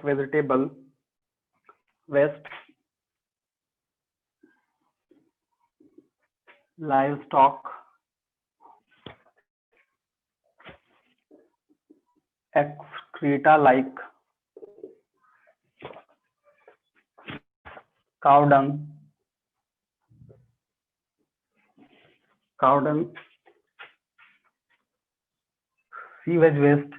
vegetable waste, livestock, excreta like cow dung, sewage waste,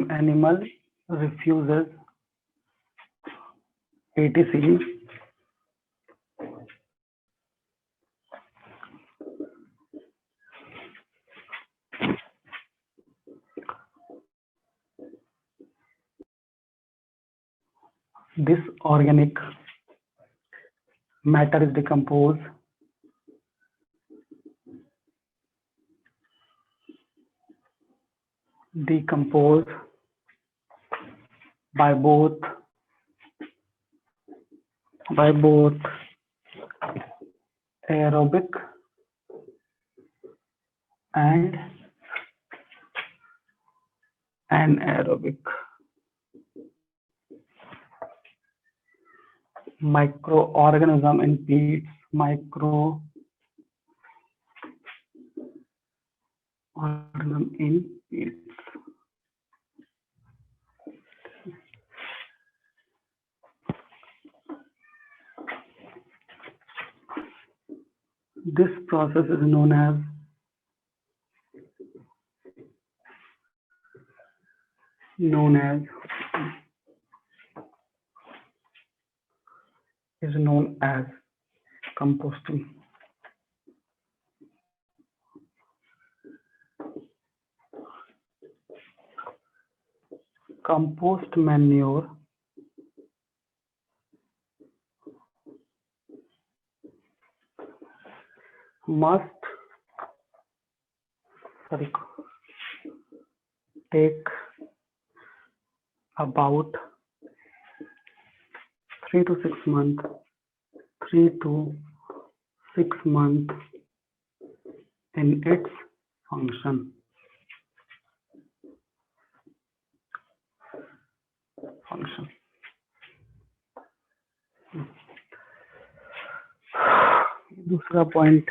animal refuses, etc. This organic matter is decomposed by both aerobic and anaerobic microorganism in peats. This process is known as composting. Compost manure must take about 3 to 6 months in its function. दूसरा point,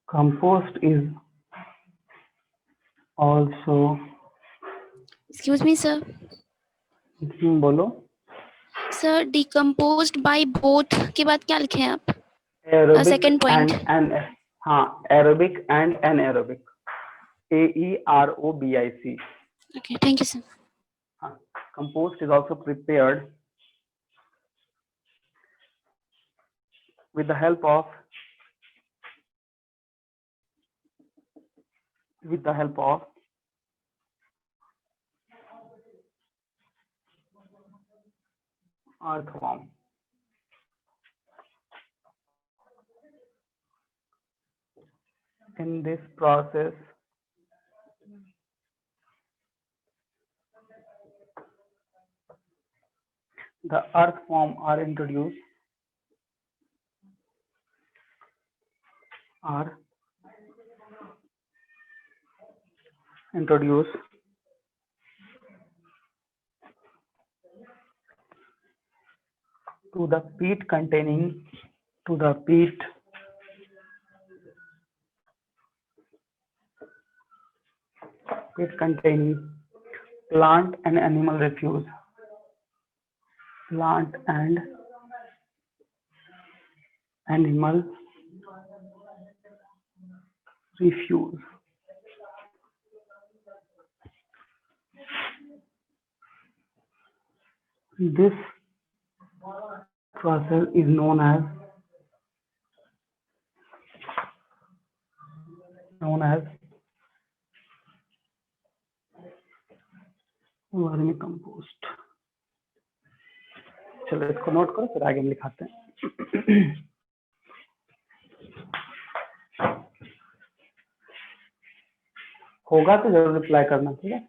compost is also, excuse me sir, बोलो sir, decomposed by both के बाद क्या लिखे हैं आप? aerobic second point. and हाँ, aerobic and anaerobic, AEROBIC. Okay, thank you sir. Compost is also prepared with the help of earthworm. In this process, the earthworm are introduced to the peat containing plant and animal refuse. This process is known as vermicompost. चलो इसको note करो, फिर आगे हम लिखाते हैं। होगा तो जरूर रिप्लाई करना, ठीक है।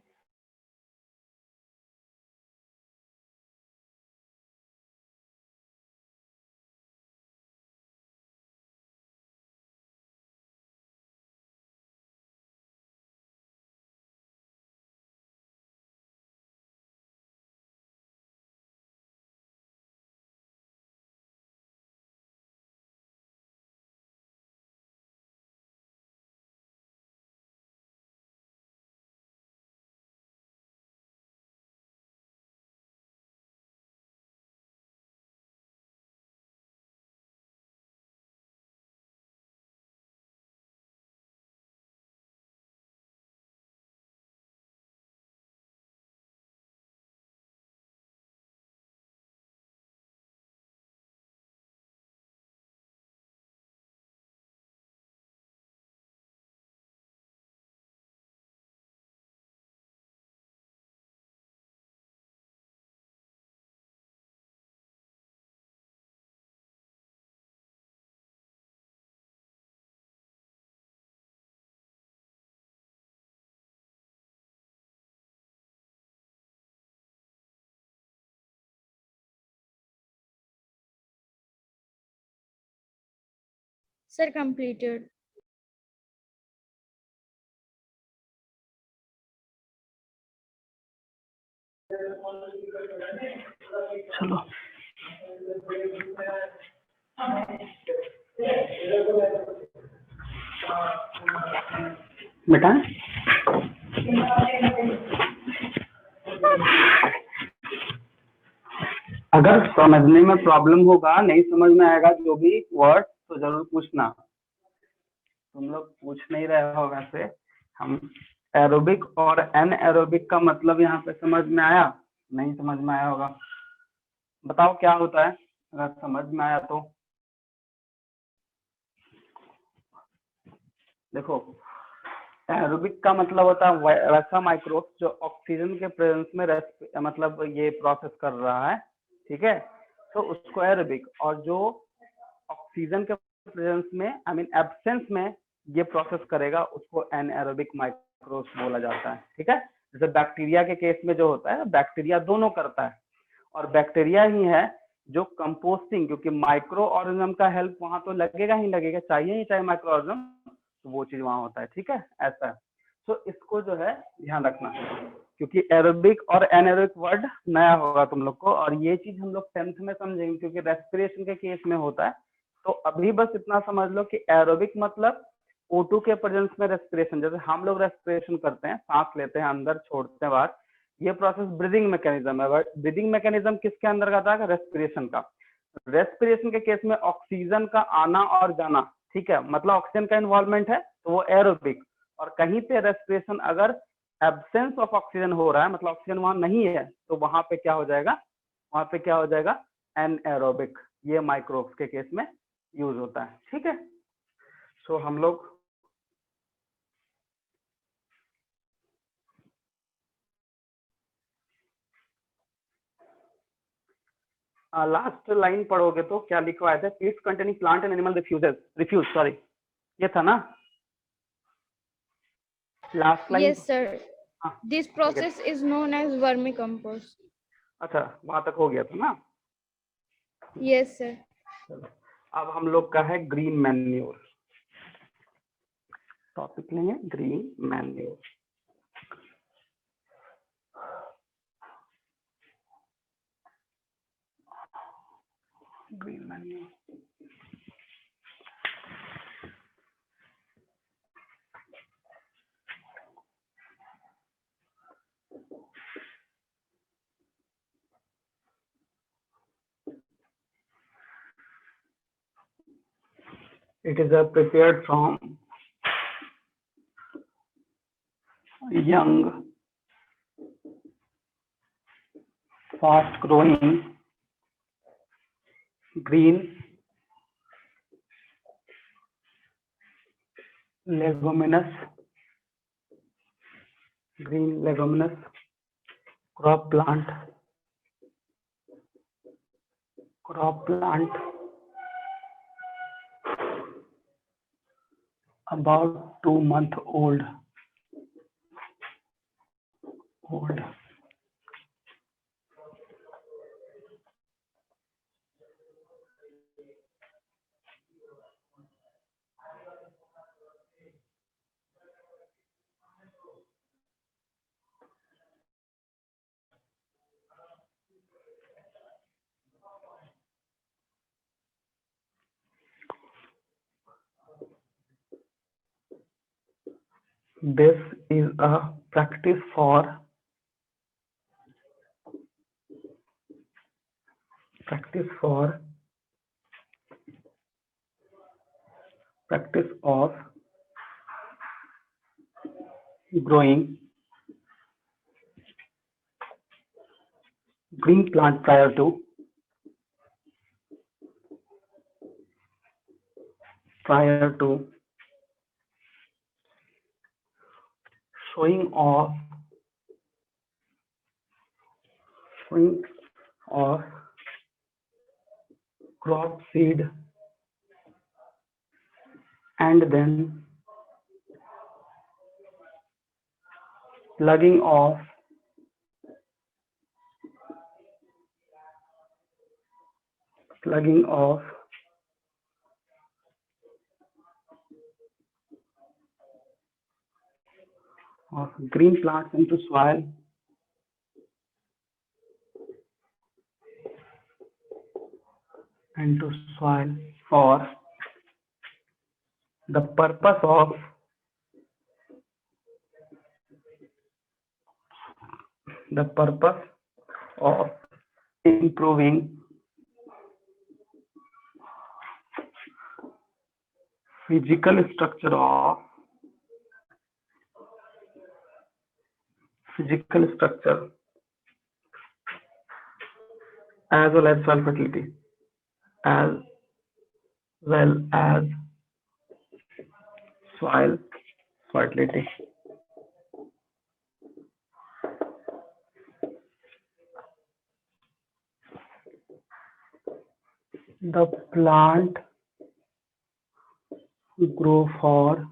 Sir, completed. चलो बेटा, अगर समझने में प्रॉब्लम होगा, नहीं समझ में आएगा जो भी वर्ड, तो जरूर पूछना। तुम लोग पूछ नहीं रहे हो वैसे। हम एरोबिक और एन एरोबिक का मतलब यहाँ पे समझ में आया? नहीं समझ में आया होगा। बताओ क्या होता है, अगर समझ में आया तो। देखो, एरोबिक का मतलब होता है वैसा माइक्रोब जो ऑक्सीजन के प्रेजेंस में मतलब ये प्रोसेस कर रहा है, ठीक है, तो उसको एरोबिक। और जो ऑक्सीजन के प्रेजेंस में, आई मीन एब्सेंस में ये प्रोसेस करेगा, उसको एनएरोबिक माइक्रोब्स बोला जाता है, ठीक है। जैसे बैक्टीरिया के केस में जो होता है, बैक्टीरिया दोनों करता है, और बैक्टीरिया ही है जो कंपोस्टिंग, क्योंकि माइक्रो ऑर्गेनिज्म का हेल्प वहां तो लगेगा ही लगेगा, चाहिए ही चाहिए माइक्रो ऑर्गेनिज्म, तो वो चीज वहां होता है, ठीक है, ऐसा है। तो इसको जो है ध्यान रखना, क्योंकि एरोबिक और एनएरोबिक वर्ड नया होगा तुम लोग को, और ये चीज हम लोग 10th में समझेंगे, क्योंकि रेस्पिरेशन के केस में होता है। तो अभी बस इतना समझ लो कि एरोबिक मतलब O2 के प्रेजेंस में रेस्पिरेशन, जैसे हम लोग रेस्पिरेशन करते हैं, सांस लेते हैं अंदर, छोड़ते हैं बाहर, ये प्रोसेस ब्रीदिंग मैकेनिज्म है। ब्रीदिंग मैकेनिज्म किसके अंदर आता है? रेस्पिरेशन का। रेस्पिरेशन के केस में ऑक्सीजन का आना और जाना, ठीक है, मतलब ऑक्सीजन का इन्वॉल्वमेंट है, तो वो एरोबिक। और कहीं पे रेस्पिरेशन अगर एब्सेंस ऑफ ऑक्सीजन हो रहा है, मतलब ऑक्सीजन वहां नहीं है, तो वहां पे क्या हो जाएगा? वहां पे क्या हो जाएगा? एनएरोबिक। ये माइक्रोब्स के केस में यूज होता है, ठीक है। सो हम लोग लास्ट लाइन पढ़ोगे तो क्या लिखवाया था? Pits containing plant and animal refuse, sorry, ये था ना लास्ट लाइन? Yes, sir. हाँ, This process is known as vermicompost. अच्छा, वहां तक हो गया था ना। Yes, sir. चलो, अब हम लोग का है ग्रीन मैन्योर। टॉपिक लेंगे green manure. Green manure, it is prepared from young, fast growing green leguminous crop plant about 2 month old. This is a practice of growing green plant prior to showing of crop seed and then plugging of green plants into soil for the purpose of improving physical structure as well as soil fertility, The plant grow for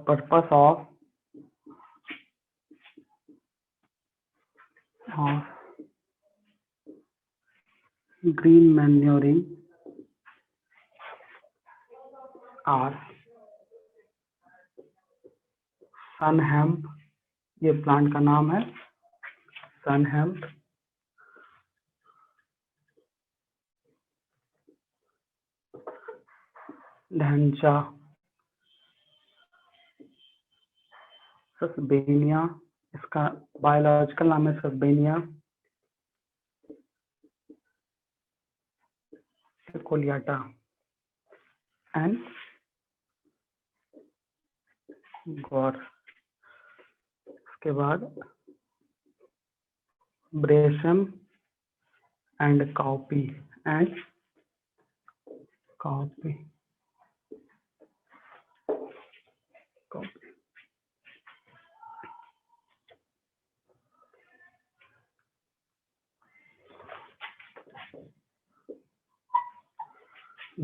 purpose of green manuring are sun hemp, ये plant का नाम है sun hemp, ढैंचा Sesbania, इसका biological नाम है Sesbania aculeata and गौर। इसके बाद ब्रेशम and cowpea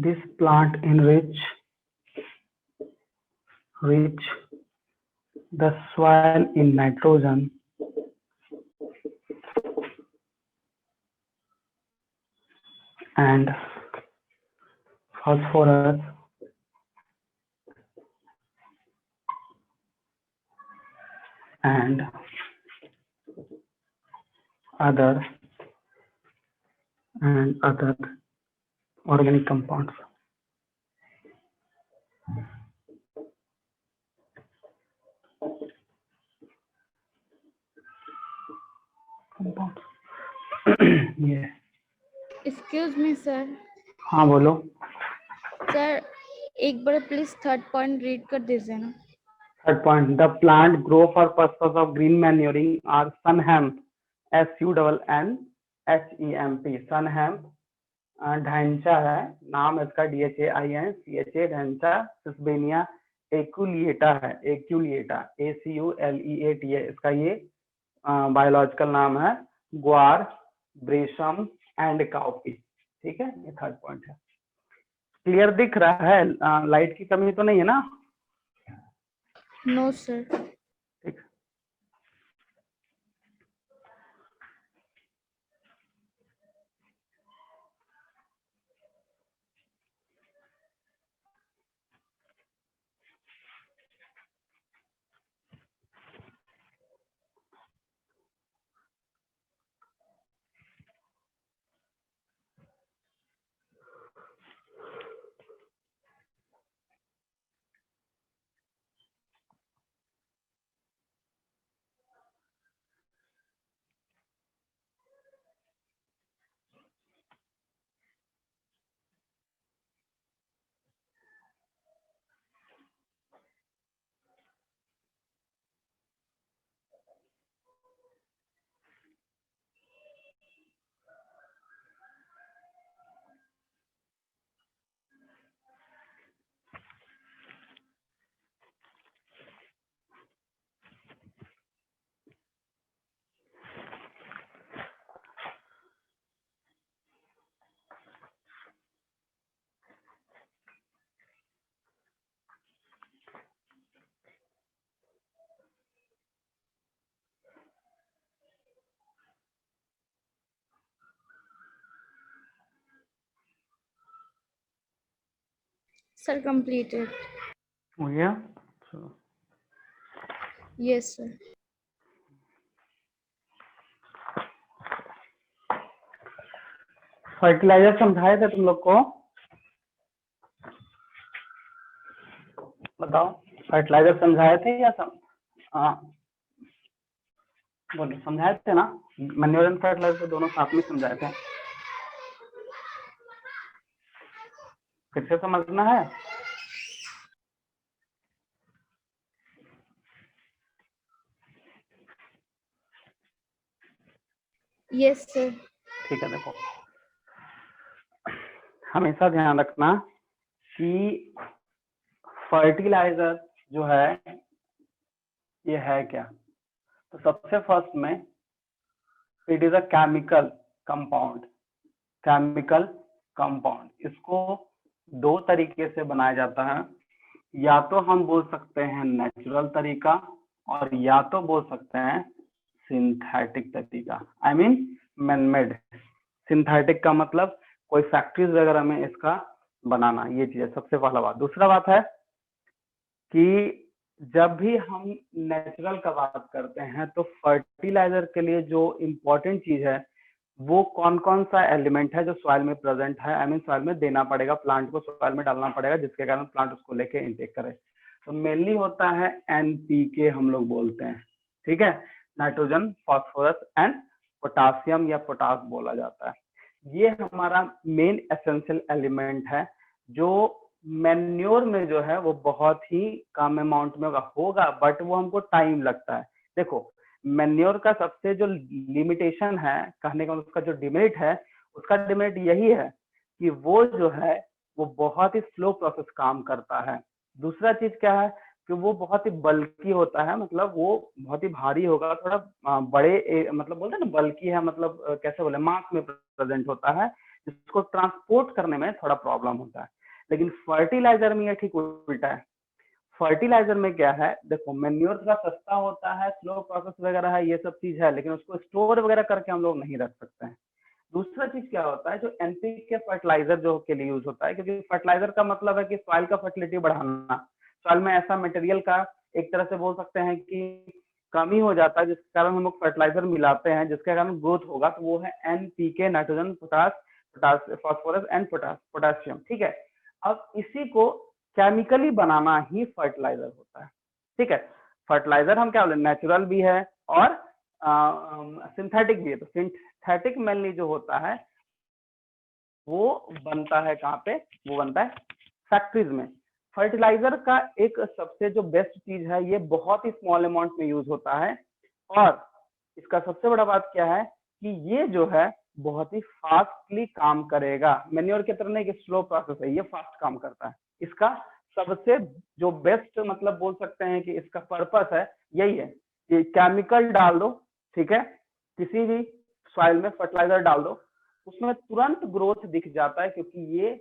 This plant enrich the soil in nitrogen and phosphorus and other organic compounds. Yeah. Excuse me, sir. हाँ बोलो। सर एक बार प्लीज थर्ड पॉइंट रीड कर दीजिए ना। Third point, the plant grow for purpose of green manuring are sun hemp, SUNNHEMP, sun hemp, ढैंचा है, नाम इसका DHAINCHA, ढैंचा, सिस्बेनिया एकुलिएटा है, ACULEATA, इसका ये बायोलॉजिकल नाम है, ग्वार, ब्रेशम एंड काउपी। ठीक है, ये थर्ड पॉइंट है। क्लियर दिख रहा है? लाइट की कमी तो नहीं है ना? No sir. ठीक। Sir completed. हो गया? चलो। Yes sir. फर्टिलाइजर समझाए थे तुम लोग को? बताओ, फर्टिलाइजर समझाए थे या हाँ बोलो, समझाए थे ना? मैन्योर एंड फर्टिलाइजर दोनों साथ में समझाए थे। फिर से समझना है? Yes sir. ठीक है, देखो हमेशा ध्यान रखना कि फर्टिलाइजर जो है ये है क्या। तो सबसे फर्स्ट में it is a chemical compound. Chemical compound इसको दो तरीके से बनाया जाता है, या तो हम बोल सकते हैं नेचुरल तरीका और या तो बोल सकते हैं सिंथेटिक तरीका, आई मीन मैनमेड। सिंथेटिक का मतलब कोई फैक्ट्रीज वगैरह में इसका बनाना, ये चीज है सबसे पहला बात। दूसरा बात है कि जब भी हम नेचुरल का बात करते हैं तो फर्टिलाइजर के लिए जो इम्पोर्टेंट चीज है वो कौन कौन सा एलिमेंट है जो सॉइल में प्रेजेंट है, आई मीन सॉइल में देना पड़ेगा, प्लांट को सॉइल में डालना पड़ेगा जिसके कारण प्लांट उसको लेके इंटेक करे। तो मेनली होता है एनपीके, हम लोग बोलते हैं, ठीक है, नाइट्रोजन, फास्फोरस एंड पोटासियम या पोटास बोला जाता है। ये हमारा मेन एसेंशियल एलिमेंट है जो मैन्योर में जो है वो बहुत ही कम अमाउंट में होगा, बट वो हमको टाइम लगता है। देखो मैन्योर का सबसे जो लिमिटेशन है, कहने का उसका जो डिमेरिट है, उसका डिमेरिट यही है कि वो जो है वो बहुत ही स्लो प्रोसेस काम करता है। दूसरा चीज क्या है कि वो बहुत ही बल्की होता है, मतलब वो बहुत ही भारी होगा, थोड़ा बड़े मतलब बोलते हैं ना बल्की है, मतलब कैसे बोले, मास में प्रेजेंट होता है, जिसको ट्रांसपोर्ट करने में थोड़ा प्रॉब्लम होता है। लेकिन फर्टिलाइजर में ये ठीक उल्टा है। फर्टिलाइजर में क्या है, देखो मैन्योर थोड़ा सस्ता होता है, स्लो प्रोसेस वगैरह है, ये सब चीज है, लेकिन उसको स्टोर वगैरह करके हम लोग नहीं रख सकते हैं। दूसरा चीज क्या होता है, जो एनपीके फर्टिलाइजर जो के लिए यूज होता है, क्योंकि फर्टिलाइजर का मतलब है कि सॉइल का फर्टिलिटी बढ़ाना। सॉइल में ऐसा मटेरियल का एक तरह से बोल सकते हैं कि कमी हो जाता है, जिसके कारण हम लोग फर्टिलाइजर मिलाते हैं, जिसके कारण ग्रोथ होगा, तो वो है NPK, nitrogen, potash, phosphorus and potassium, ठीक है। अब इसी को केमिकली बनाना ही फर्टिलाइजर होता है, ठीक है। फर्टिलाइजर हम क्या बोले, नेचुरल भी है और सिंथेटिक भी है। तो सिंथेटिक मेनली जो होता है वो बनता है कहाँ पे, वो बनता है फैक्ट्रीज में। फर्टिलाइजर का एक सबसे जो बेस्ट चीज है, ये बहुत ही स्मॉल अमाउंट में यूज होता है, और इसका सबसे बड़ा बात क्या है कि ये जो है बहुत ही फास्टली काम करेगा। मैन्योर की तरह नहीं कि स्लो प्रोसेस है, ये फास्ट काम करता है। इसका सबसे जो बेस्ट मतलब बोल सकते हैं कि इसका पर्पस है यही है कि केमिकल डाल दो, ठीक है, किसी भी सॉइल में फर्टिलाइजर डाल दो, उसमें तुरंत ग्रोथ दिख जाता है, क्योंकि ये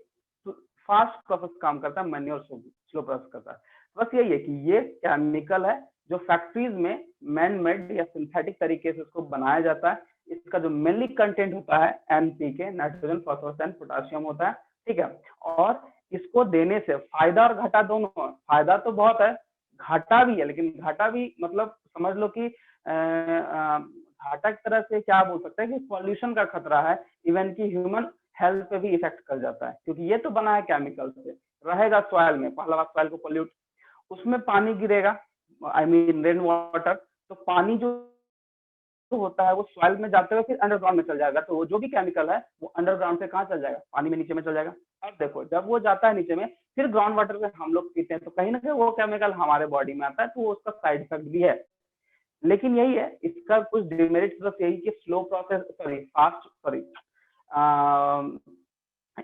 फास्ट प्रोसेस काम करता है, मैन्योर स्लो प्रोसेस करता है। बस यही है कि ये केमिकल है जो फैक्ट्रीज में मैन मेड या सिंथेटिक तरीके से उसको बनाया जाता है। इसका जो मेनली कंटेंट होता है NPK, nitrogen, phosphorus and potassium होता है, ठीक है। और इसको देने से फायदा और घाटा दोनों है। फायदा तो बहुत है, घाटा भी है, लेकिन घाटा भी मतलब समझ लो कि घाटा की तरह से क्या बोल सकते हैं कि पॉल्यूशन का खतरा है, इवन की ह्यूमन हेल्थ पे भी इफेक्ट कर जाता है, क्योंकि ये तो बना है केमिकल से, रहेगा सॉइल में, पहला बात सॉइल को पोल्यूट, उसमें पानी गिरेगा, आई मीन रेन वाटर, तो पानी जो होता है वो सॉइल में जाते हुए फिर अंडरग्राउंड में चल जाएगा, तो वो जो भी केमिकल है वो अंडरग्राउंड से कहाँ चल जाएगा, पानी में नीचे में चल जाएगा। अब देखो जब वो जाता है नीचे में, फिर ग्राउंड वाटर में हम लोग पीते हैं, तो कहीं ना कहीं वो केमिकल हमारे बॉडी में आता है, तो वो उसका साइड इफेक्ट भी है। लेकिन यही है, इसका कुछ डिमेरिट बस यही कि स्लो प्रोसेस,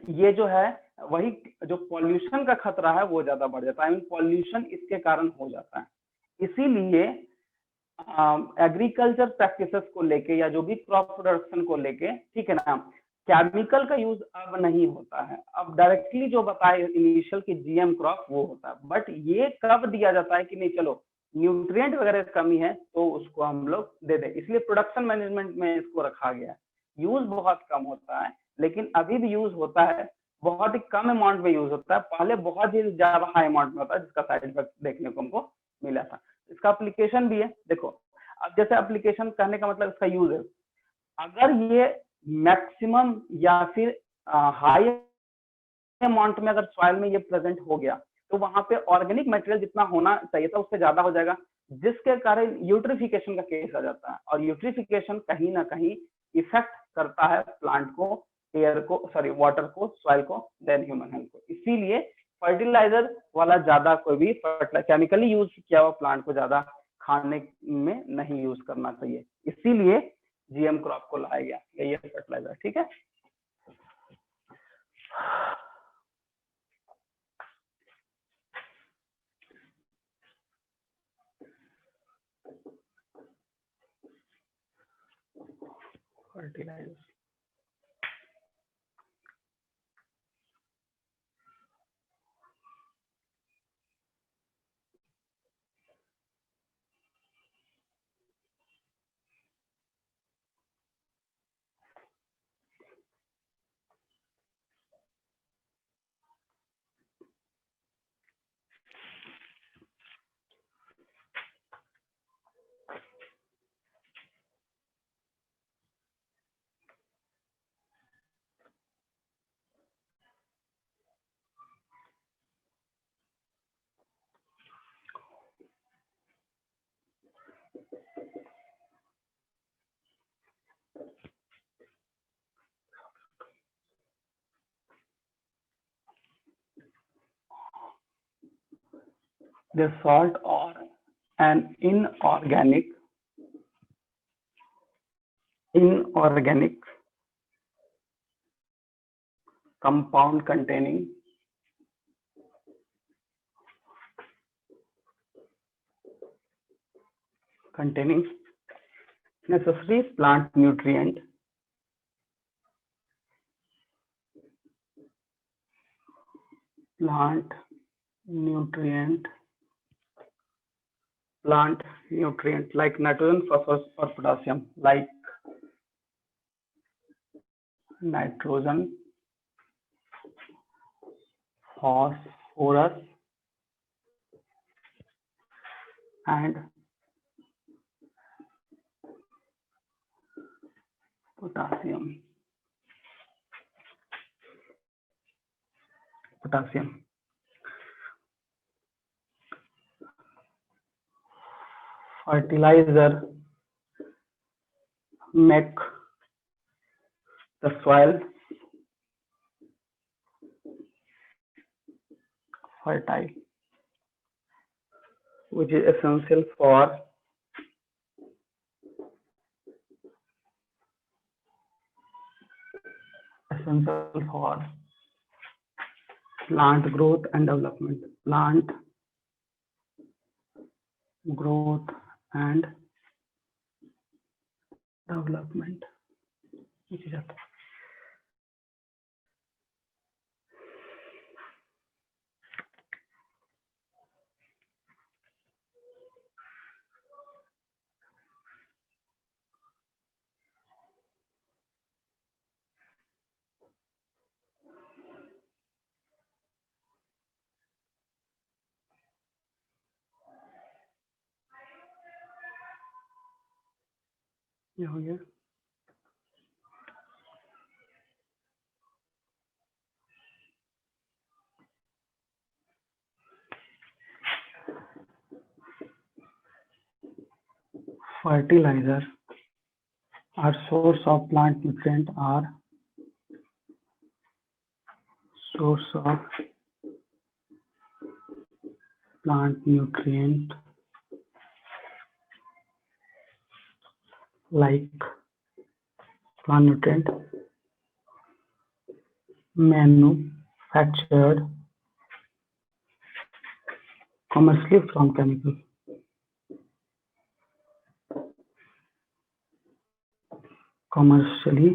ये जो है वही जो पॉल्यूशन का खतरा है वो ज्यादा बढ़ जाता है, आई मीन पॉल्यूशन इसके कारण हो जाता है। इसीलिए एग्रीकल्चर प्रैक्टिसेस को लेके या जो भी क्रॉप प्रोडक्शन को लेके, ठीक है ना, केमिकल का यूज अब नहीं होता है। अब डायरेक्टली जो बताए इनिशियल की GM क्रॉप वो होता है, बट ये कब दिया जाता है कि नहीं चलो न्यूट्रिएंट वगैरह कमी है तो उसको हम लोग दे दें, इसलिए प्रोडक्शन मैनेजमेंट में इसको रखा गया है। यूज बहुत कम होता है, लेकिन अभी भी यूज होता है, बहुत ही कम अमाउंट में यूज होता है, पहले बहुत ही ज्यादा हाई अमाउंट में होता है, जिसका साइड इफेक्ट देखने को हमको मिला था। इसका एप्लीकेशन भी है, देखो अब जैसे एप्लीकेशन कहने का मतलब इसका यूज है, अगर ये मैक्सिमम या फिर हाई अमाउंट में अगर सॉइल में ये प्रेजेंट हो गया, तो वहां पे ऑर्गेनिक मटेरियल जितना होना चाहिए था उससे ज्यादा हो जाएगा, जिसके कारण यूट्रिफिकेशन का केस आ जाता है, और यूट्रिफिकेशन कहीं ना कहीं इफेक्ट करता है प्लांट को, एयर को, सॉरी वाटर को, सॉइल को, देन ह्यूमन हेल्थ को। इसीलिए फर्टिलाइजर वाला ज्यादा कोई भी केमिकली यूज किया हुआ प्लांट को ज्यादा खाने में नहीं यूज करना चाहिए, इसीलिए GM क्रॉप को लाया गया, यही है फर्टिलाइजर, ठीक है। Fertiliser the salt or an inorganic compound containing necessary plant nutrient like nitrogen, phosphorus or potassium, like nitrogen, phosphorus and potassium. Fertilizer make the soil fertile, which is essential for plant growth and development. ये हो गया। Fertilizer are source of plant nutrient are source of plant nutrient like plant nutrient manufactured commercially from chemical. Commercially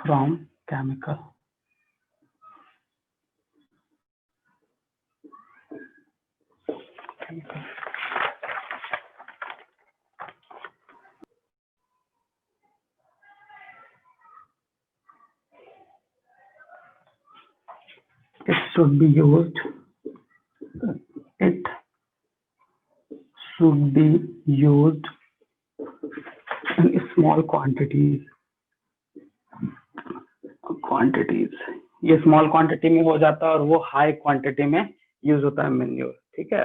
from chemical. It should be used. It should be used in small quantities. ये small quantity में हो जाता है और वो high quantity में use होता है मैन्योर। ठीक है,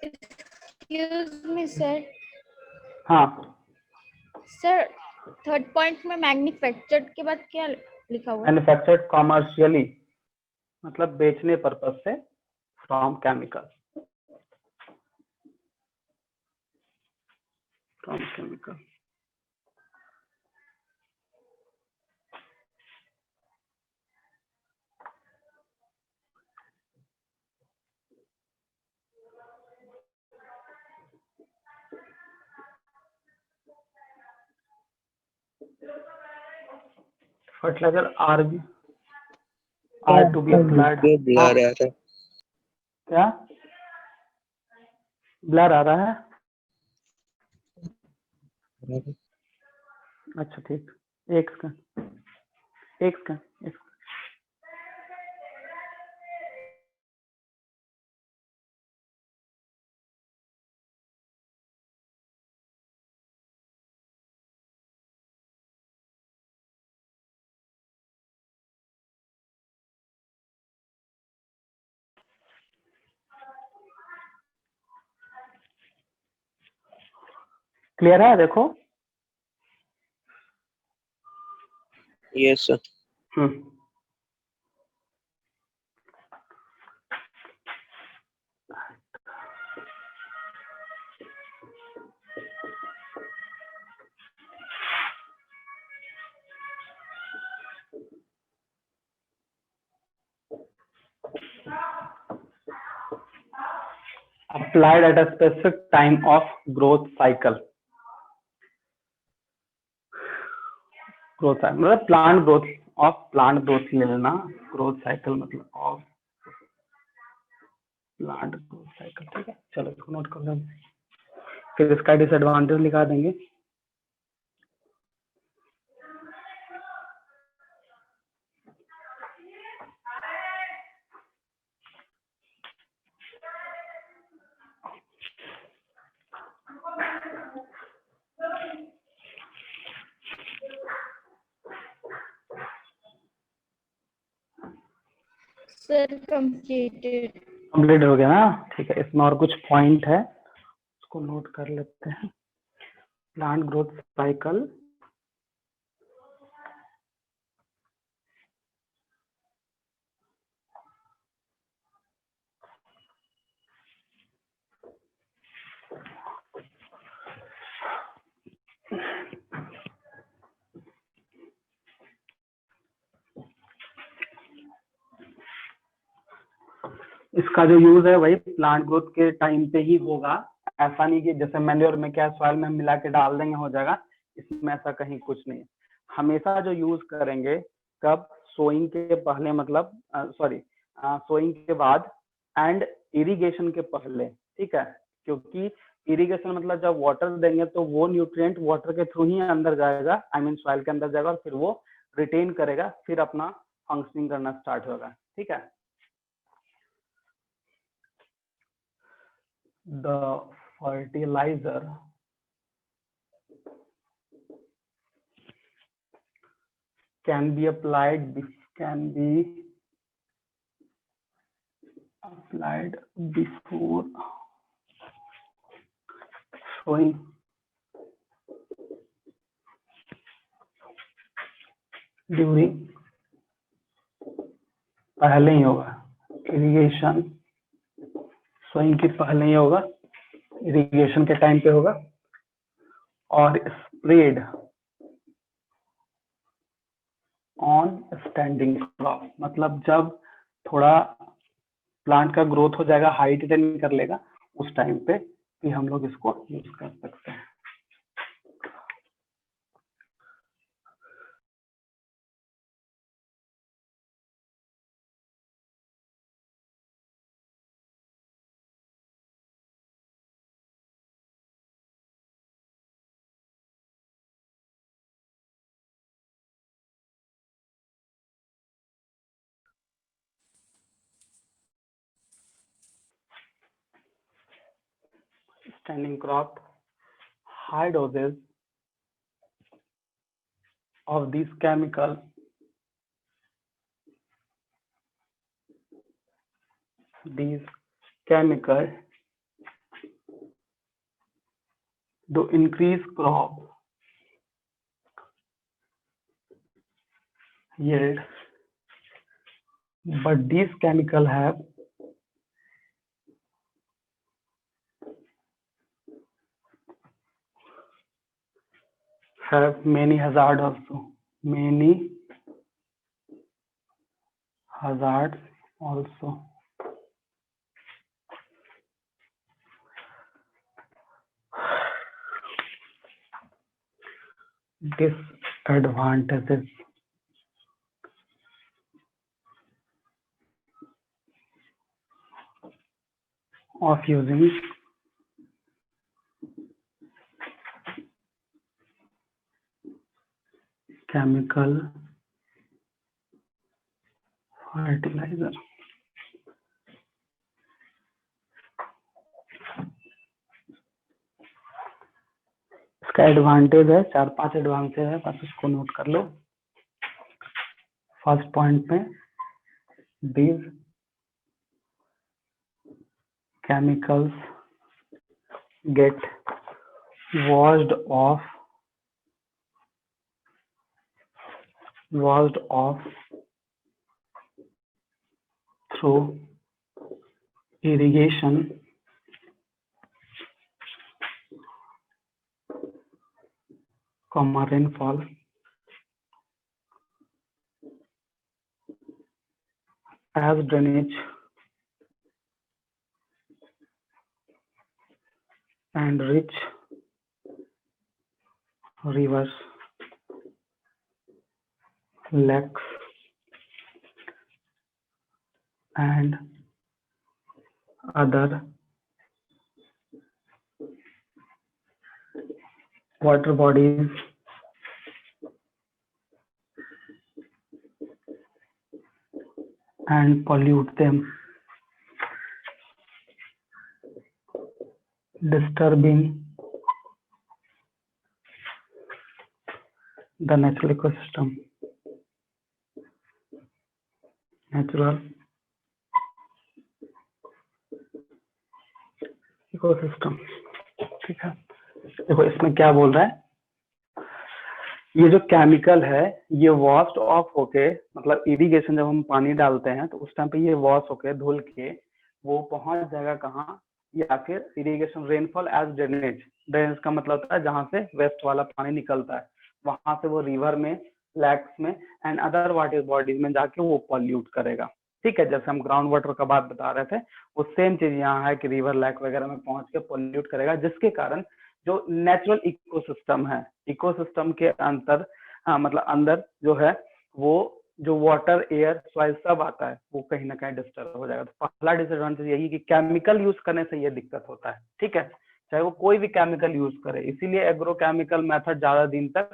एक्सक्यूज मी सर। हाँ सर थर्ड पॉइंट में मैन्युफैक्चर्ड के बाद क्या लिखा हुआ है? मैन्युफैक्चर्ड कॉमर्शियली मतलब बेचने पर्पस से from chemical. Fertiliser are to be applied. क्या ब्लर आ रहा है? अच्छा ठीक, एक सेकंड। क्लियर है? देखो yes sir. applied at a specific time of growth cycle। मतलब प्लांट ग्रोथ ले लेना। ग्रोथ साइकिल मतलब ऑफ प्लांट ग्रोथ साइकिल। ठीक है, चलो इसको नोट कर लेंगे, फिर इसका डिसएडवांटेज लिखा देंगे। Sir completed. कंप्लीट हो गया ना? ठीक है, इसमें और कुछ पॉइंट है, उसको नोट कर लेते हैं। प्लांट ग्रोथ साइकिल इसका जो यूज है वही प्लांट ग्रोथ के टाइम पे ही होगा। ऐसा नहीं कि जैसे मैन्योर में क्या सॉइल में मिला के डाल देंगे हो जाएगा, इसमें ऐसा कहीं कुछ नहीं है। हमेशा जो यूज करेंगे कब? सोइंग के पहले, मतलब सोइंग के बाद एंड इरिगेशन के पहले। ठीक है, क्योंकि इरिगेशन मतलब जब वाटर देंगे तो वो न्यूट्रिएंट वाटर के थ्रू ही अंदर जाएगा, आई मीन सॉइल के अंदर जाएगा और फिर वो रिटेन करेगा, फिर अपना फंक्शनिंग करना स्टार्ट होगा। ठीक है, the fertiliser can be applied before sowing, during, पहले ही होगा इरिगेशन, सोइंग के पहले ही होगा, इरिगेशन के टाइम पे होगा, और स्प्रेड ऑन स्टैंडिंग क्रॉप, मतलब जब थोड़ा प्लांट का ग्रोथ हो जाएगा, हाइट अटेन कर लेगा, उस टाइम पे भी हम लोग इसको यूज कर सकते हैं। Standing crop, high doses of these chemical do increase crop yield, but these chemical have many hazards also. Disadvantages of using chemical fertilizer. इसका एडवांटेज है, 4-5 एडवांटेज है, बस उसको नोट कर लो। फर्स्ट पॉइंट में, these chemicals get washed off through irrigation rainfall as drainage and rich rivers, lakes and other water bodies and pollute them, disturbing the natural ecosystem. ठीक है, देखो इसमें क्या बोल रहा है, ये जो केमिकल है ये वॉश ऑफ होके, मतलब इरिगेशन जब हम पानी डालते हैं तो उस टाइम पे ये वॉश होके धुल के वो पहुंच जाएगा कहाँ, या फिर इरिगेशन रेनफॉल एज ड्रेनेज का मतलब होता है जहां से वेस्ट वाला पानी निकलता है, वहां से वो रिवर में, लैक्स में एंड अदर वाटर बॉडीज में जाके वो पॉल्यूट करेगा। ठीक है, जैसे हम ग्राउंड वाटर का बात बता रहे थे, वो सेम चीज यहाँ है कि रिवर, लैक वगैरह में पहुंच के पॉल्यूट करेगा, जिसके कारण जो नेचुरल इकोसिस्टम है, इकोसिस्टम के अंतर मतलब अंदर जो है वो जो वाटर, एयर, सॉइल सब आता है, वो कहीं ना कहीं डिस्टर्ब हो जाएगा। तो पहला डिसएडवांटेज यही कि केमिकल यूज करने से ये दिक्कत होता है। ठीक है, चाहे वो कोई भी केमिकल यूज करे, इसीलिए एग्रो केमिकल मेथड ज्यादा दिन तक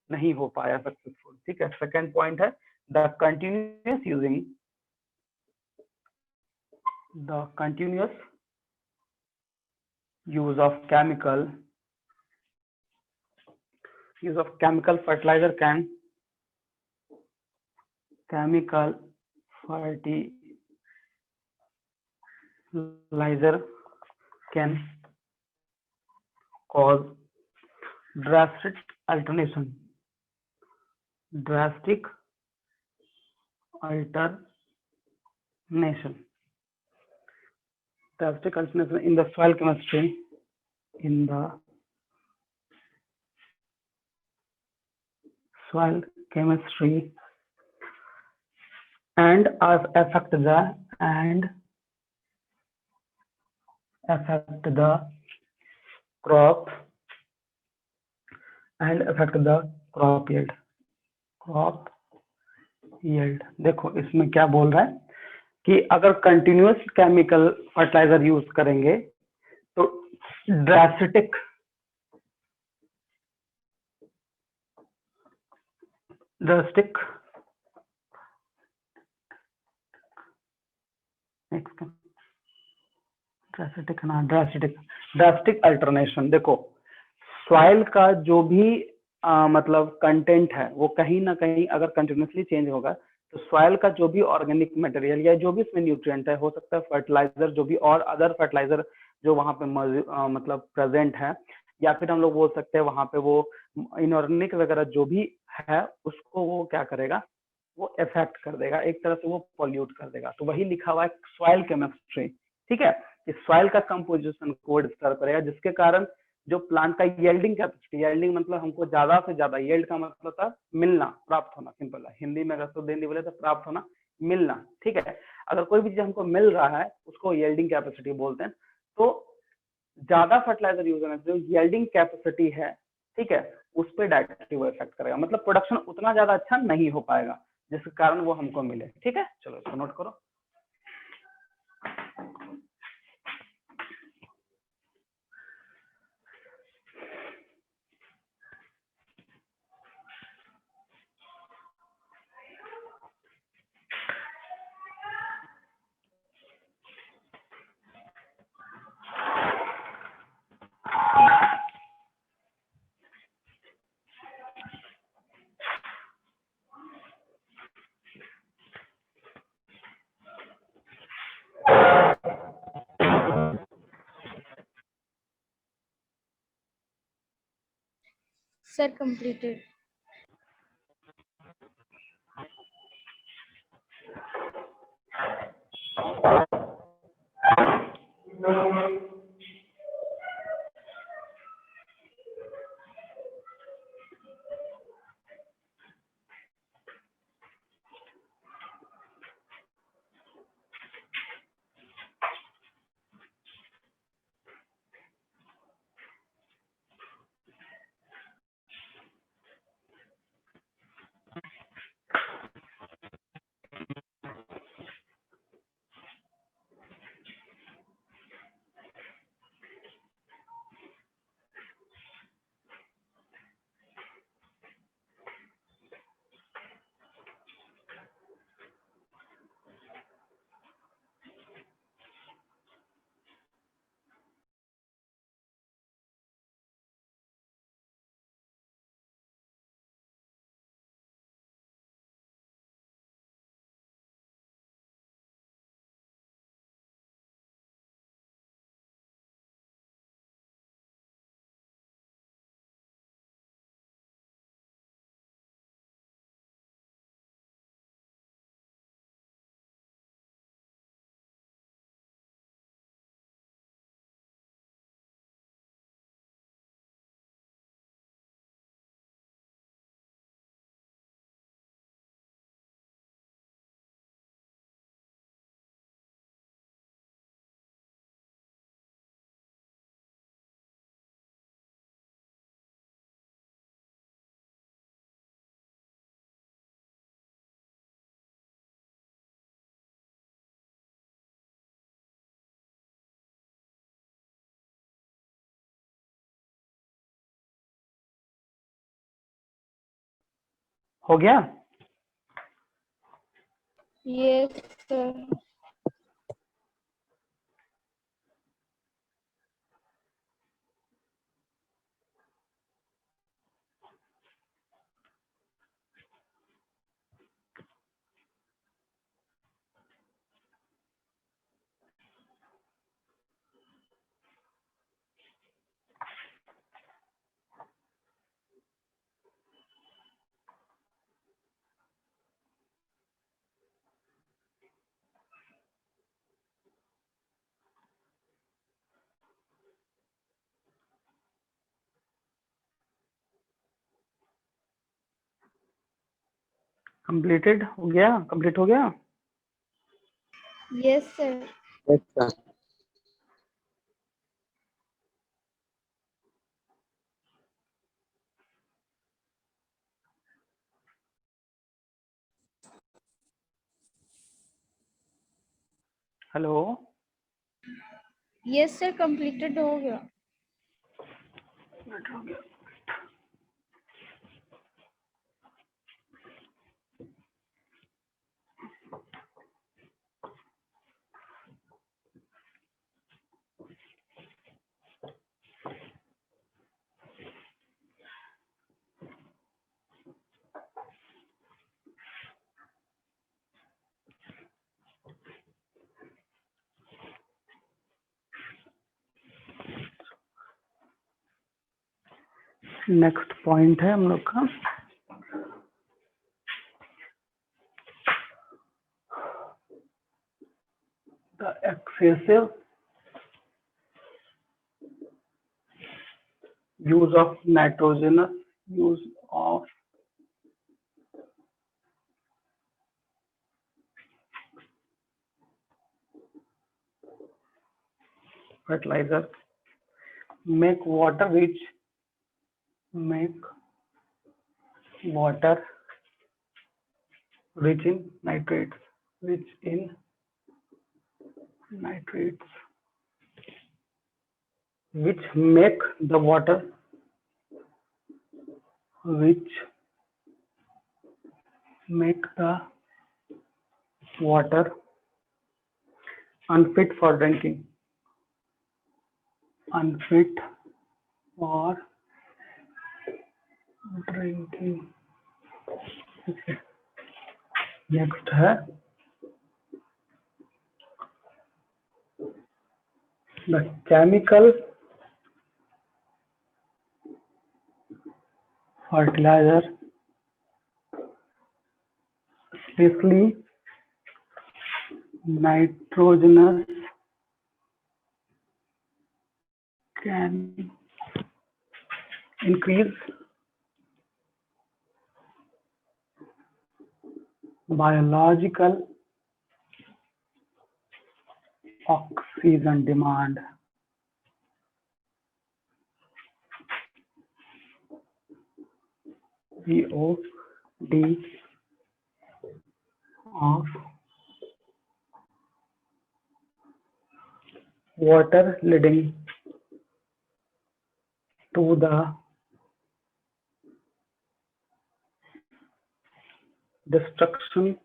नहीं हो पाया सक्सेसफुल। ठीक है, सेकेंड पॉइंट है the continuous use of chemical fertilizer can cause drastic alternation in the soil chemistry and affect the crop yield। देखो इसमें क्या बोल रहा है कि अगर कंटिन्यूअस केमिकल फर्टिलाइजर यूज करेंगे तो ड्रास्टिक अल्टरनेशन। देखो सॉइल का जो भी मतलब कंटेंट है वो कहीं ना कहीं अगर कंटिन्यूसली चेंज होगा तो सॉइल का जो भी ऑर्गेनिक मटेरियल या जो भी इसमें न्यूट्रिएंट है, हो सकता है फर्टिलाइजर जो भी और अदर फर्टिलाइजर जो वहां पे मतलब प्रेजेंट है, या फिर हम लोग बोल सकते हैं वहां पे वो इनऑर्गेनिक वगैरह जो भी है उसको वो क्या करेगा, वो इफेक्ट कर देगा, एक तरह से वो पॉल्यूट कर देगा। तो वही लिखा हुआ है सॉइल केमिस्ट्री। ठीक है, इस सॉइल का कंपोजिशन को डिस्टर्ब करेगा जिसके कारण जो प्लांट का येल्डिंग कैपेसिटी, येल्डिंग मतलब हमको ज्यादा से ज्यादा, येल्ड का मतलब था मिलना, प्राप्त होना, सिंपल है हिंदी में अगर तो हिंदी बोले तो प्राप्त होना, मिलना। ठीक है, अगर कोई भी चीज हमको मिल रहा है उसको येल्डिंग कैपेसिटी बोलते हैं। तो ज्यादा फर्टिलाइजर यूज होने से जो येल्डिंग कैपेसिटी है, ठीक है, उस पर डायरेक्टली वो इफेक्ट करेगा, मतलब प्रोडक्शन उतना ज्यादा अच्छा नहीं हो पाएगा जिसके कारण वो हमको मिले। ठीक है, चलो इसको नोट करो। Sir, completed. हो गया? Yes sir. कंप्लीटेड हो गया? कंप्लीट हो गया? Yes sir. Yes, sir. Hello? Yes sir, completed हो गया। हो गया। नेक्स्ट पॉइंट है हम लोग का the excessive use of nitrogenous use of fertilizer make water rich in nitrates which make the water unfit for drinking. Next है the chemical fertilizer, especially nitrogenous, can increase biological oxygen demand. BOD of water leading to the destruction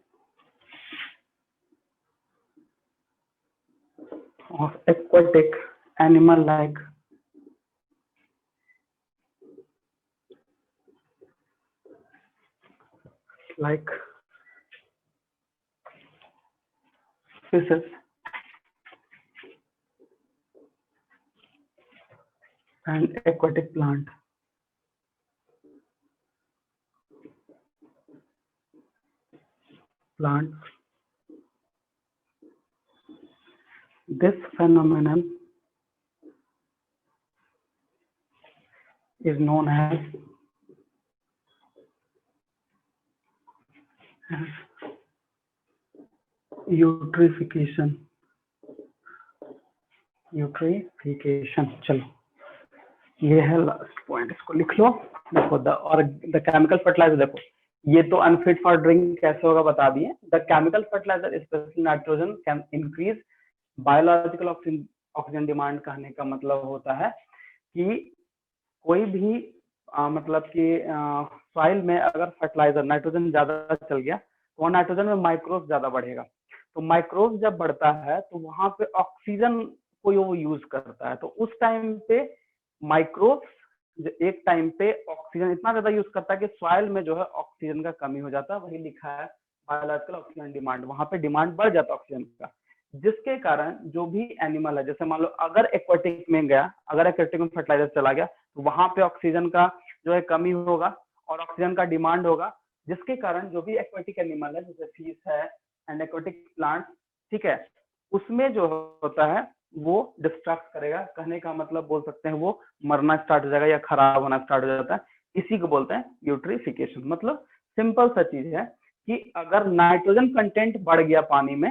of aquatic animal like fishes and aquatic plants. This phenomenon is known as eutrophication. चलो ये है last point, इसको लिख लो। देखो the chemical fertiliser, देखो ये तो unfit for drink कैसे होगा बता दिए। The chemical fertiliser specially nitrogen can increase biological oxygen demand. कहने का मतलब होता है कि कोई भी मतलब कि सॉइल में अगर फर्टिलाइजर नाइट्रोजन ज्यादा चल गया तो वहाँ नाइट्रोजन में माइक्रोब ज्यादा बढ़ेगा। तो माइक्रोब जब बढ़ता है तो वहां पे ऑक्सीजन को वो यूज करता है, तो उस टाइम पे माइक्रोब्स एक टाइम पे ऑक्सीजन इतना ज्यादा यूज करता है कि सॉइल में जो है ऑक्सीजन का कमी हो जाता है। वही लिखा है बायोलॉजिकल ऑक्सीजन डिमांड, वहां पे डिमांड बढ़ जाता है ऑक्सीजन का, जिसके कारण जो भी एनिमल है, जैसे मान लो अगर एक्वाटिक में गया, अगर एक्वाटिक में फर्टिलाइजर चला गया तो वहां पे ऑक्सीजन का जो है कमी होगा और ऑक्सीजन का डिमांड होगा, जिसके कारण जो भी एक्वाटिक एनिमल है जैसे फिश है एंड एक्वाटिक प्लांट, ठीक है, उसमें जो होता है वो डिस्ट्रक्ट करेगा। कहने का मतलब बोल सकते हैं वो मरना स्टार्ट हो जाएगा या खराब होना स्टार्ट हो जाता है। इसी को बोलते हैं यूट्रिफिकेशन। मतलब सिंपल सा चीज है कि अगर नाइट्रोजन कंटेंट बढ़ गया पानी में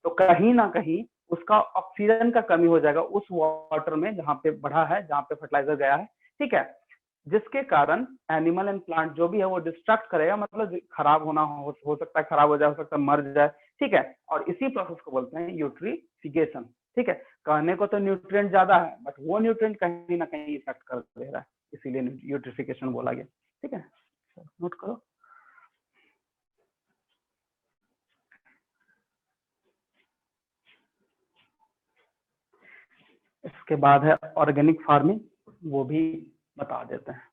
तो कहीं ना कहीं उसका ऑक्सीजन का कमी हो जाएगा उस वाटर में जहाँ पे बढ़ा है, जहाँ पे फर्टिलाइजर गया है, ठीक है, जिसके कारण एनिमल एंड प्लांट जो भी है वो डिस्ट्रक्ट करेगा, मतलब खराब होना हो सकता है, खराब हो जाए, हो सकता है मर जाए, ठीक है। और इसी प्रोसेस को बोलते हैं यूट्रिफिकेशन, ठीक है। कहने को तो न्यूट्रिएंट ज्यादा है बट वो न्यूट्रिएंट कहीं ना कहीं इफेक्ट कर दे रहा है, इसीलिए यूट्रिफिकेशन बोला गया, ठीक है। नोट करो। इसके बाद है ऑर्गेनिक फार्मिंग, वो भी बता देते हैं।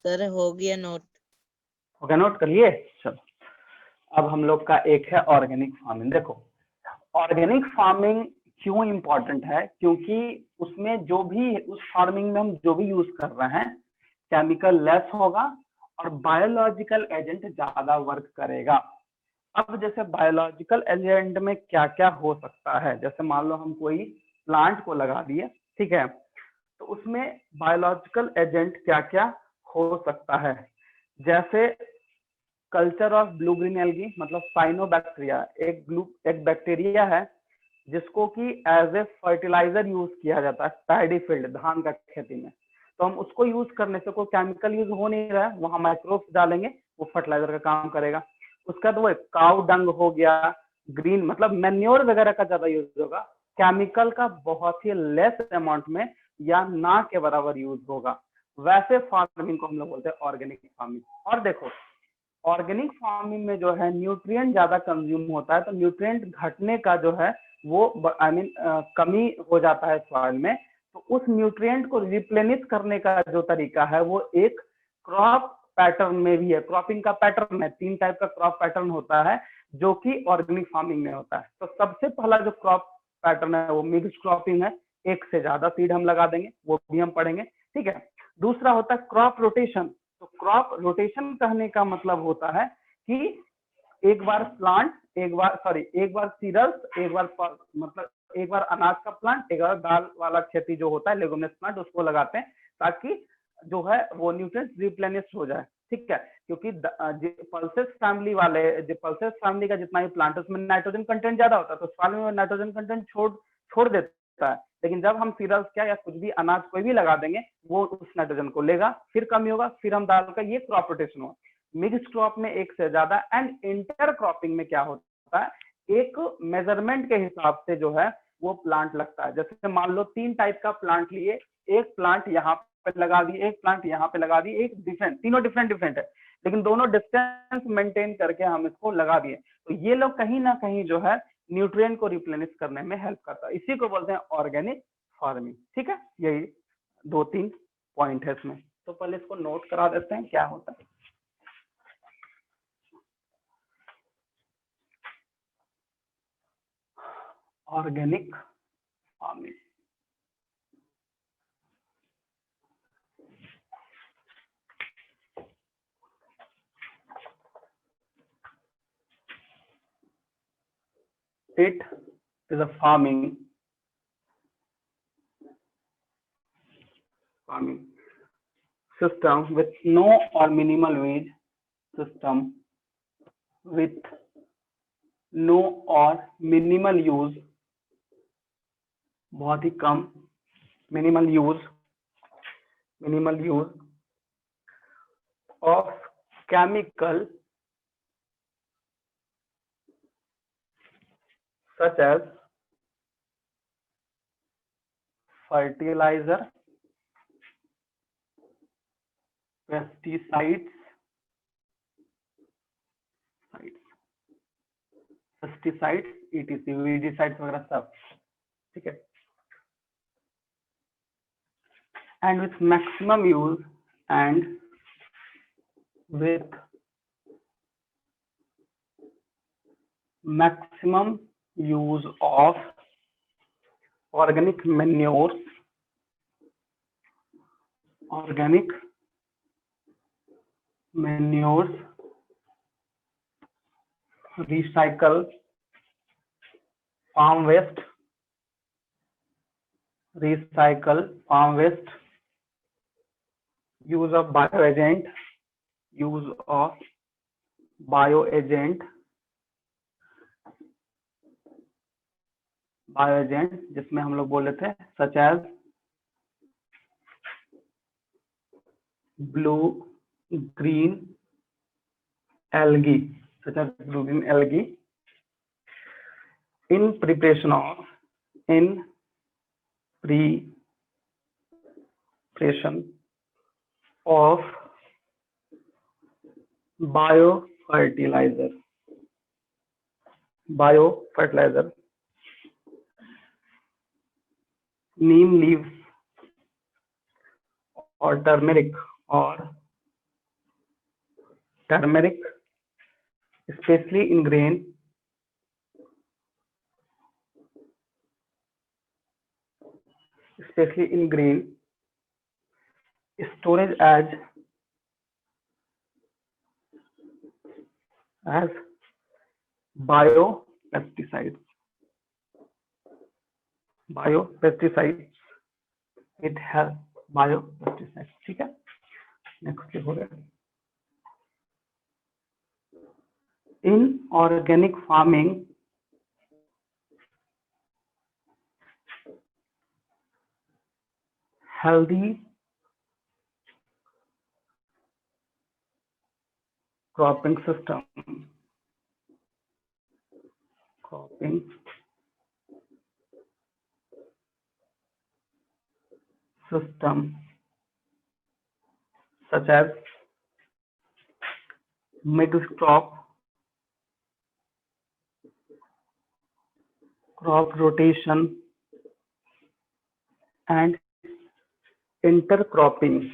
सर हो गया नोट। हो गया नोट कर लिए? चलो अब हम लोग का एक है ऑर्गेनिक फार्मिंग। देखो ऑर्गेनिक फार्मिंग क्यों इम्पोर्टेंट है, क्योंकि उसमें जो भी उस फार्मिंग में हम जो भी यूज कर रहे हैं केमिकल लेस होगा और बायोलॉजिकल एजेंट ज्यादा वर्क करेगा। अब जैसे बायोलॉजिकल एजेंट में क्या क्या हो सकता है, जैसे मान लो हम कोई प्लांट को लगा दिए, ठीक है, तो उसमें बायोलॉजिकल एजेंट क्या क्या हो सकता है। जैसे culture of blue green algae, मतलब साइनोबैक्टीरिया एक बैक्टीरिया है जिसको कि एज ए फर्टिलाइजर यूज किया जाता है पैडी फील्ड, धान का खेती में। तो हम उसको यूज करने से कोई केमिकल यूज हो नहीं रहा है, वहां माइक्रोब्स डालेंगे, वो फर्टिलाइजर का काम करेगा। उसका तो वो काउ डंग हो गया, ग्रीन मतलब मैन्योर वगैरह का ज्यादा यूज होगा, केमिकल का बहुत ही लेस अमाउंट में या ना के बराबर यूज होगा। वैसे फार्मिंग को हम लोग बोलते हैं ऑर्गेनिक फार्मिंग। और देखो ऑर्गेनिक फार्मिंग में जो है न्यूट्रिएंट ज्यादा कंज्यूम होता है, तो न्यूट्रिएंट घटने का जो है वो कमी हो जाता है सॉइल में। तो उस न्यूट्रिएंट को रिप्लेनिश करने का जो तरीका है वो एक क्रॉप पैटर्न में भी है। क्रॉपिंग का पैटर्न है, 3 टाइप का क्रॉप पैटर्न होता है जो कि ऑर्गेनिक फार्मिंग में होता है। तो सबसे पहला जो क्रॉप पैटर्न है वो मिक्स क्रॉपिंग है, एक से ज्यादा सीड हम लगा देंगे, वो भी हम पढ़ेंगे, ठीक है। दूसरा होता है क्रॉप रोटेशन। तो क्रॉप रोटेशन कहने का मतलब होता है कि एक बार प्लांट, एक बार सीरियल्स, मतलब एक बार अनाज का प्लांट, एक बार दाल वाला खेती जो होता है लेगुमिनस प्लांट, उसको लगाते हैं ताकि जो है वो न्यूट्रिएंट्स रिप्लेनिश हो जाए, ठीक है। क्योंकि पल्सेस फैमिली का जितना भी प्लांट है उसमें नाइट्रोजन कंटेंट ज्यादा होता है, तो सॉइल में नाइट्रोजन कंटेंट छोड़ देता है। लेकिन जब हम सीरियल्स क्या या कुछ भी अनाज कोई भी लगा देंगे वो उस नाइट्रोजन को लेगा, फिर कमी होगा, फिर हम दाल का, ये क्रॉप रोटेशन होगा। मिक्स क्रॉप में एक से ज्यादा एंड इंटर क्रॉपिंग में क्या होता है, एक मेजरमेंट के हिसाब से जो है वो प्लांट लगता है। जैसे मान लो 3 टाइप का प्लांट लिए, एक प्लांट यहाँ पे लगा दिए, एक प्लांट यहाँ पे लगा दिए, एक तीनों डिफरेंट है लेकिन दोनों डिस्टेंस मेंटेन करके हम इसको लगा दिए। तो ये लोग कहीं ना कहीं जो है न्यूट्रिएंट को रिप्लेनिश करने में हेल्प करता है, इसी को बोलते हैं ऑर्गेनिक फार्मिंग, ठीक है। यही 2-3 पॉइंट है इसमें, तो पहले इसको नोट करा देते हैं क्या होता है। Organic farming, It is a farming system with no or minimal wage system with no or minimal use, बहुत ही कम minimal use of chemical such as fertilizer, pesticides, etc. weedicides वगैरह सब, ठीक है, and with maximum use of organic manures, recycle farm waste, use of bioagent, जिसमें हम लोग बोल रहे थे such as blue green algae, in preparation of biofertilizer, neem leaves or turmeric, especially in grain, storage as biopesticides. It has biopesticides, ठीक है। Next हो गया in organic farming, healthy cropping system such as mixed crop rotation and intercropping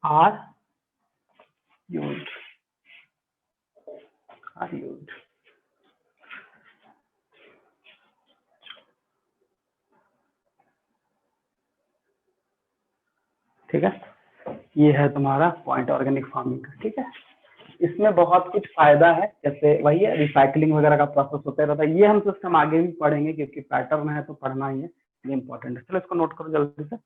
are used. ठीक है, ये है तुम्हारा point organic farming का, ठीक है। इसमें बहुत कुछ फायदा है, जैसे वही है रिसाइकलिंग वगैरह का प्रोसेस होता रहता है। ये हम सिस्टम आगे भी पढ़ेंगे क्योंकि पैटर्न है तो पढ़ना ही है, ये इंपॉर्टेंट है। चलो इसको नोट करो जल्दी से।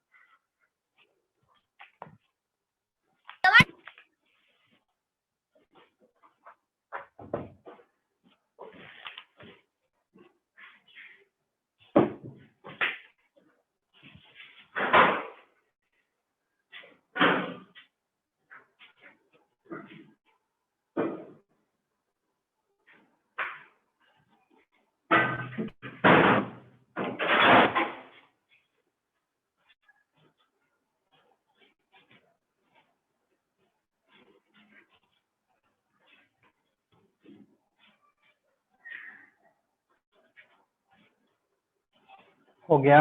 हो गया?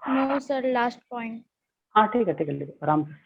No sir, last point. हाँ ठीक है, आराम से।